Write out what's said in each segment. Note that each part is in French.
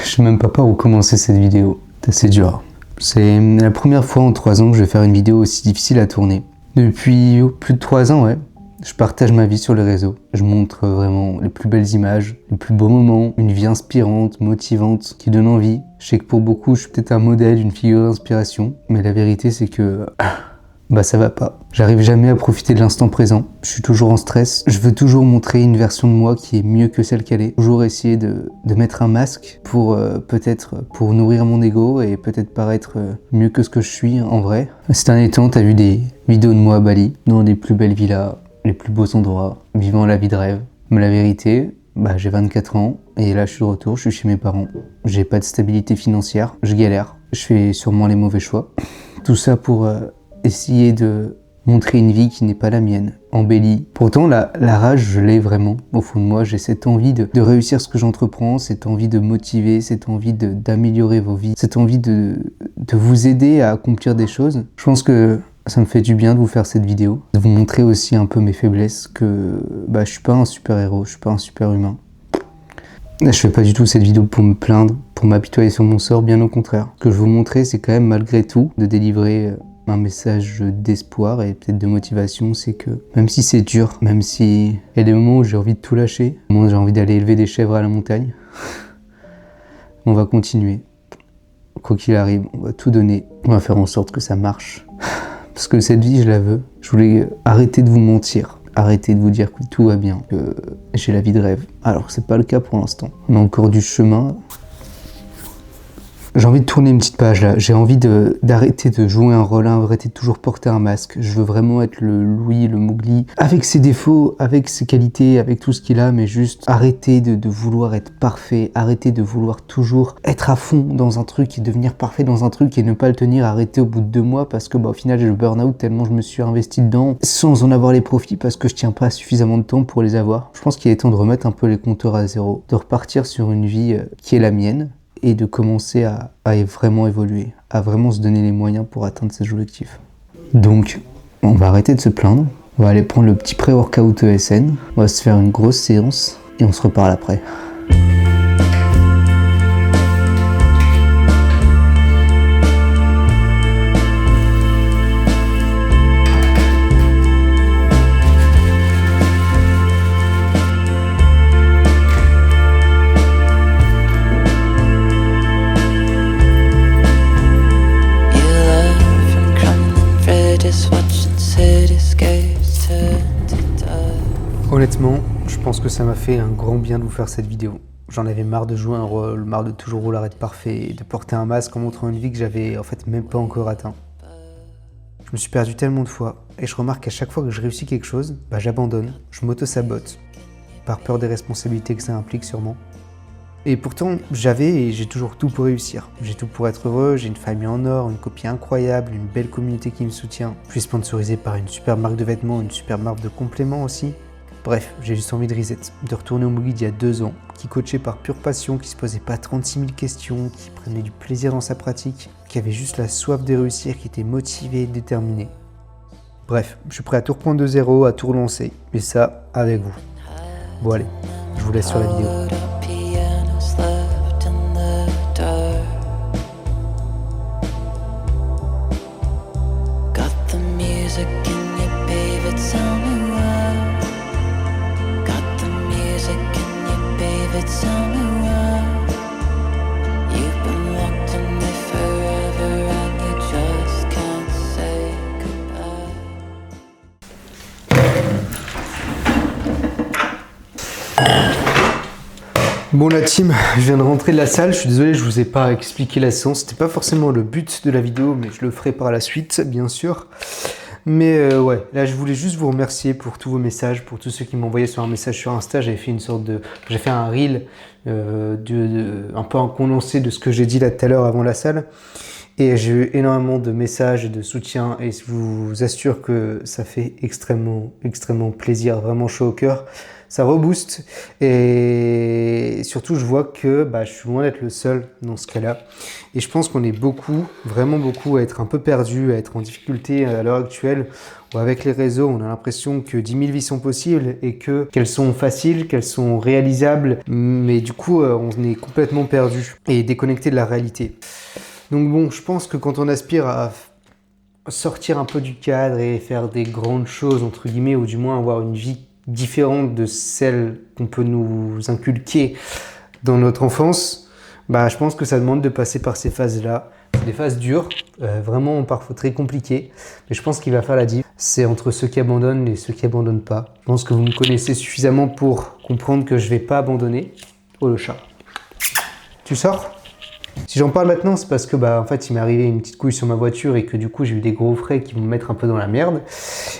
Je sais même pas par où commencer cette vidéo. C'est assez dur. C'est la première fois en 3 ans que je vais faire une vidéo aussi difficile à tourner. Depuis plus de 3 ans, ouais. Je partage ma vie sur les réseaux. Je montre vraiment les plus belles images, les plus beaux moments, une vie inspirante, motivante, qui donne envie. Je sais que pour beaucoup, je suis peut-être un modèle, une figure d'inspiration. Mais la vérité, c'est que... bah ça va pas. J'arrive jamais à profiter de l'instant présent. Je suis toujours en stress. Je veux toujours montrer une version de moi qui est mieux que celle qu'elle est. Toujours essayer de mettre un masque pour peut-être pour nourrir mon ego et peut-être paraître mieux que ce que je suis en vrai. Ces derniers temps, t'as vu des vidéos de moi à Bali, dans les plus belles villas, les plus beaux endroits, vivant la vie de rêve. Mais la vérité, bah j'ai 24 ans et là je suis de retour, je suis chez mes parents. J'ai pas de stabilité financière, je galère. Je fais sûrement les mauvais choix. Tout ça pour... essayer de montrer une vie qui n'est pas la mienne, embellie. Pourtant, la rage, je l'ai vraiment. Au fond de moi, j'ai cette envie de réussir ce que j'entreprends, cette envie de motiver, cette envie d'améliorer vos vies, cette envie de vous aider à accomplir des choses. Je pense que ça me fait du bien de vous faire cette vidéo, de vous montrer aussi un peu mes faiblesses, que bah, je suis pas un super-héros, je suis pas un super-humain. Je fais pas du tout cette vidéo pour me plaindre, pour m'apitoyer sur mon sort, bien au contraire. Ce que je veux vous montrer, c'est quand même malgré tout de délivrer un message d'espoir et peut-être de motivation, c'est que même si c'est dur, même si il y a des moments où j'ai envie de tout lâcher, des moments où j'ai envie d'aller élever des chèvres à la montagne, on va continuer. Quoi qu'il arrive, on va tout donner, on va faire en sorte que ça marche. Parce que cette vie, je la veux. Je voulais arrêter de vous mentir, arrêter de vous dire que tout va bien, que j'ai la vie de rêve. Alors que c'est pas le cas pour l'instant. On a encore du chemin. J'ai envie de tourner une petite page là, j'ai envie d'arrêter de jouer un rôle, arrêter de toujours porter un masque. Je veux vraiment être le Louis, le Mowgli, avec ses défauts, avec ses qualités, avec tout ce qu'il a, mais juste arrêter de vouloir être parfait, arrêter de vouloir toujours être à fond dans un truc et devenir parfait dans un truc et ne pas le tenir, arrêter au bout de 2 mois parce que bah, au final j'ai le burn-out tellement je me suis investi dedans sans en avoir les profits parce que je tiens pas suffisamment de temps pour les avoir. Je pense qu'il est temps de remettre un peu les compteurs à zéro, de repartir sur une vie qui est la mienne, et de commencer à vraiment évoluer, à vraiment se donner les moyens pour atteindre ses objectifs. Donc, on va arrêter de se plaindre, on va aller prendre le petit pré-workout ESN, on va se faire une grosse séance et on se reparle après. Honnêtement, je pense que ça m'a fait un grand bien de vous faire cette vidéo. J'en avais marre de jouer un rôle, marre de toujours vouloir être parfait, et de porter un masque en montrant une vie que j'avais en fait même pas encore atteint. Je me suis perdu tellement de fois, et je remarque qu'à chaque fois que je réussis quelque chose, bah j'abandonne, je m'auto-sabote, par peur des responsabilités que ça implique sûrement. Et pourtant, j'avais et j'ai toujours tout pour réussir. J'ai tout pour être heureux, j'ai une famille en or, une copie incroyable, une belle communauté qui me soutient. Je suis sponsorisé par une super marque de vêtements, une super marque de compléments aussi. Bref, j'ai juste envie de reset, de retourner au Mowgli d'il y a 2 ans, qui coachait par pure passion, qui se posait pas 36 000 questions, qui prenait du plaisir dans sa pratique, qui avait juste la soif de réussir, qui était motivé et déterminé. Bref, je suis prêt à tout reprendre de zéro, à tout relancer, mais ça, avec vous. Bon allez, je vous laisse sur la vidéo. Bon la team, je viens de rentrer de la salle, je suis désolé, je vous ai pas expliqué la séance, c'était pas forcément le but de la vidéo, mais je le ferai par la suite, bien sûr. Mais ouais, là je voulais juste vous remercier pour tous vos messages, pour tous ceux qui m'ont envoyé sur un message sur Insta. J'ai fait un reel, un peu un condensé de ce que j'ai dit là tout à l'heure avant la salle. Et j'ai eu énormément de messages et de soutien et je vous assure que ça fait extrêmement plaisir, vraiment chaud au cœur. ça rebooste. Et surtout, je vois que je suis loin d'être le seul dans ce cas-là. Et je pense qu'on est beaucoup, vraiment beaucoup, à être un peu perdu, à être en difficulté à l'heure actuelle. Où avec les réseaux, on a l'impression que 10 000 vies sont possibles et qu'elles sont faciles, qu'elles sont réalisables. Mais du coup, on est complètement perdu et déconnecté de la réalité. Donc bon, je pense que quand on aspire à sortir un peu du cadre et faire des grandes choses, entre guillemets, ou du moins avoir une vie différente de celle qu'on peut nous inculquer dans notre enfance, je pense que ça demande de passer par ces phases-là. C'est des phases dures, vraiment parfois très compliquées, mais je pense qu'il va faire la diff. C'est entre ceux qui abandonnent et ceux qui abandonnent pas. Je pense que vous me connaissez suffisamment pour comprendre que je vais pas abandonner. Oh le chat. Tu sors ? Si j'en parle maintenant, c'est parce que en fait, il m'est arrivé une petite couille sur ma voiture et que du coup, j'ai eu des gros frais qui vont me mettre un peu dans la merde.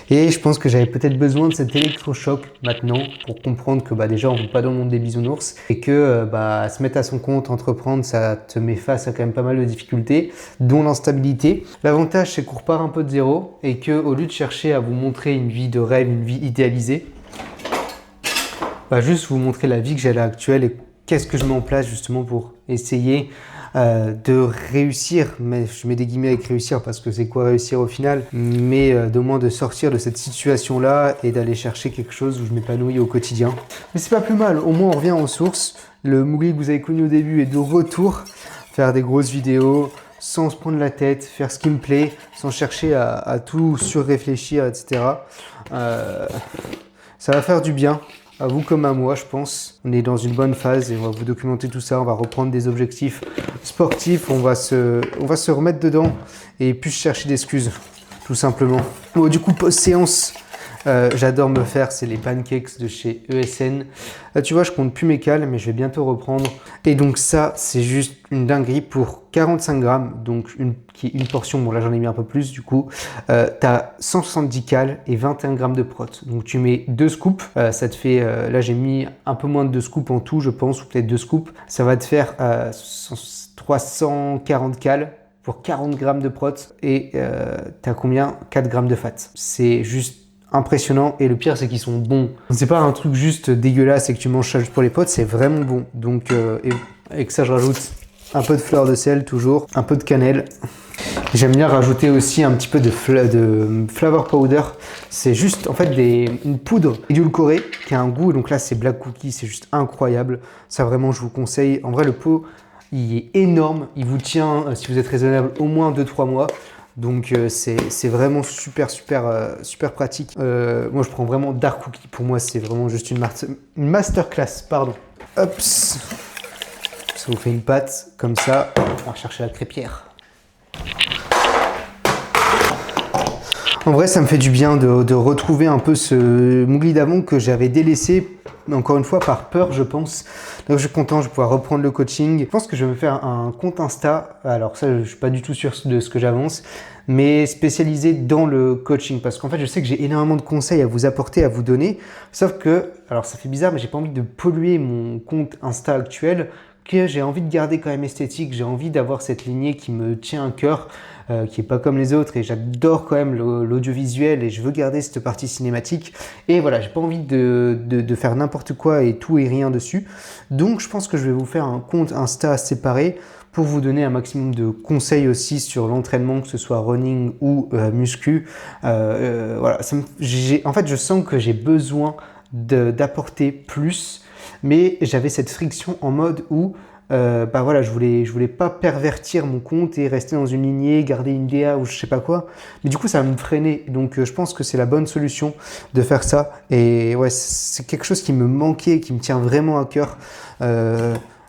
Et je pense que j'avais peut-être besoin de cet électrochoc maintenant pour comprendre que déjà, on ne vit pas dans le monde des bisounours et que se mettre à son compte, entreprendre, ça te met face à quand même pas mal de difficultés, dont l'instabilité. L'avantage, c'est qu'on repart un peu de zéro et que au lieu de chercher à vous montrer une vie de rêve, une vie idéalisée, juste vous montrer la vie que j'ai à l'heure actuelle et qu'est-ce que je mets en place justement pour essayer de réussir, mais je mets des guillemets avec réussir parce que c'est quoi réussir au final, mais de moins de sortir de cette situation-là et d'aller chercher quelque chose où je m'épanouis au quotidien. Mais c'est pas plus mal, au moins on revient aux sources. Le Mowgli que vous avez connu au début est de retour, faire des grosses vidéos sans se prendre la tête, faire ce qui me plaît, sans chercher à tout surréfléchir, etc. Ça va faire du bien. À vous comme à moi, je pense. On est dans une bonne phase et on va vous documenter tout ça. On va reprendre des objectifs sportifs. On va se remettre dedans et plus chercher d'excuses, tout simplement. Bon, du coup, post-séance, j'adore me faire, c'est les pancakes de chez ESN. Là, tu vois, je compte plus mes cales, mais je vais bientôt reprendre. Et donc ça, c'est juste une dinguerie pour 45 grammes, donc qui est une portion. Bon, là, j'en ai mis un peu plus, du coup. Tu as 170 cales et 21 grammes de prot. Donc, tu mets 2 scoops. Ça te fait, là, j'ai mis un peu moins de 2 scoops en tout, je pense, ou peut-être 2 scoops. Ça va te faire 340 cales pour 40 grammes de prot. Et tu as combien? 4 grammes de fat. C'est juste impressionnant et le pire c'est qu'ils sont bons. C'est pas un truc juste dégueulasse et que tu manges ça juste pour les potes, c'est vraiment bon. Donc et avec ça je rajoute un peu de fleur de sel toujours, un peu de cannelle. J'aime bien rajouter aussi un petit peu de flavor powder. C'est juste en fait une poudre édulcorée qui a un goût. Donc là c'est black cookie, c'est juste incroyable. Ça vraiment je vous conseille. En vrai le pot il est énorme, il vous tient si vous êtes raisonnable au moins 2-3 mois. Donc c'est vraiment super pratique. Moi je prends vraiment Dark Cookie, pour moi c'est vraiment juste une masterclass, pardon. Hop, ça vous fait une pâte comme ça. On va chercher la crêpière. En vrai ça me fait du bien de retrouver un peu ce Mowgli d'avant que j'avais délaissé, encore une fois par peur je pense. Donc je suis content, je vais pouvoir reprendre le coaching. Je pense que je vais me faire un compte Insta. Alors ça, je suis pas du tout sûr de ce que j'avance, mais spécialisé dans le coaching. Parce qu'en fait, je sais que j'ai énormément de conseils à vous apporter, à vous donner. Sauf que, alors ça fait bizarre, mais j'ai pas envie de polluer mon compte Insta actuel, que j'ai envie de garder quand même esthétique. J'ai envie d'avoir cette lignée qui me tient à cœur, qui est pas comme les autres, et j'adore quand même l'audiovisuel et je veux garder cette partie cinématique. Et voilà, j'ai pas envie de faire n'importe quoi et tout et rien dessus. Donc je pense que je vais vous faire un compte Insta séparé pour vous donner un maximum de conseils aussi sur l'entraînement, que ce soit running ou muscu. Voilà, en fait je sens que j'ai besoin d'apporter plus, mais j'avais cette friction en mode où voilà, je voulais pas pervertir mon compte et rester dans une lignée, garder une DA ou je sais pas quoi. Mais du coup, ça va me freiner. Donc, je pense que c'est la bonne solution de faire ça. Et ouais, c'est quelque chose qui me manquait, qui me tient vraiment à cœur.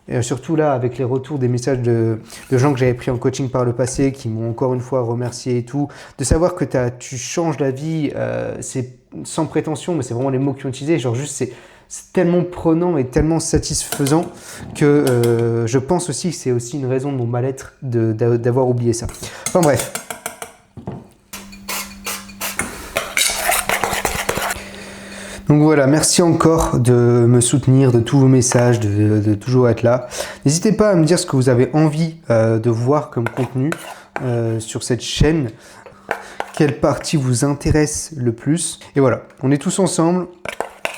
Et surtout là, avec les retours des messages de gens que j'avais pris en coaching par le passé, qui m'ont encore une fois remercié et tout, de savoir que tu changes la vie, c'est sans prétention, mais c'est vraiment les mots qui ont utilisé. Genre juste, c'est tellement prenant et tellement satisfaisant que je pense aussi que c'est aussi une raison de mon mal-être d'avoir oublié ça. Enfin bref. Donc voilà, merci encore de me soutenir, de tous vos messages, de toujours être là. N'hésitez pas à me dire ce que vous avez envie de voir comme contenu sur cette chaîne. Quelle partie vous intéresse le plus. Et voilà, on est tous ensemble.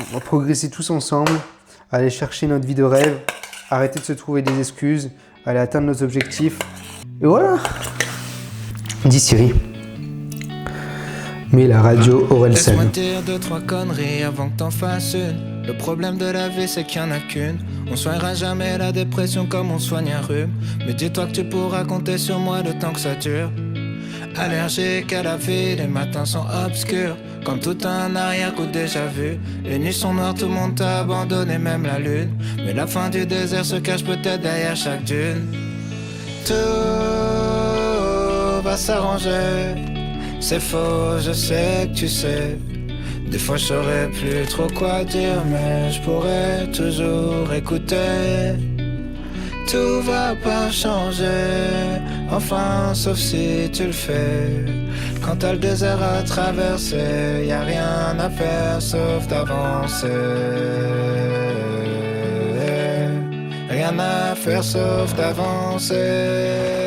On va progresser tous ensemble, aller chercher notre vie de rêve, arrêter de se trouver des excuses, aller atteindre nos objectifs. Et voilà. Dis Siri. Mais la radio Orelsan. Laisse-moi dire 2-3 conneries avant que t'en fasses une. Le problème de la vie c'est qu'il n'y en a qu'une. On soignera jamais la dépression comme on soigne un rhume. Mais dis-toi que tu pourras compter sur moi le temps que ça dure. Allergique à la vie, les matins sont obscurs comme tout un arrière-coup déjà vu. Les nuits sont noires, tout le monde t'a abandonné, même la lune. Mais la fin du désert se cache peut-être derrière chaque dune. Tout va s'arranger. C'est faux, je sais que tu sais. Des fois je saurais plus trop quoi dire, mais je pourrais toujours écouter. Tout va pas changer, enfin sauf si tu le fais. Quand t'as le désert à traverser, y a rien à faire sauf d'avancer. Rien à faire sauf d'avancer.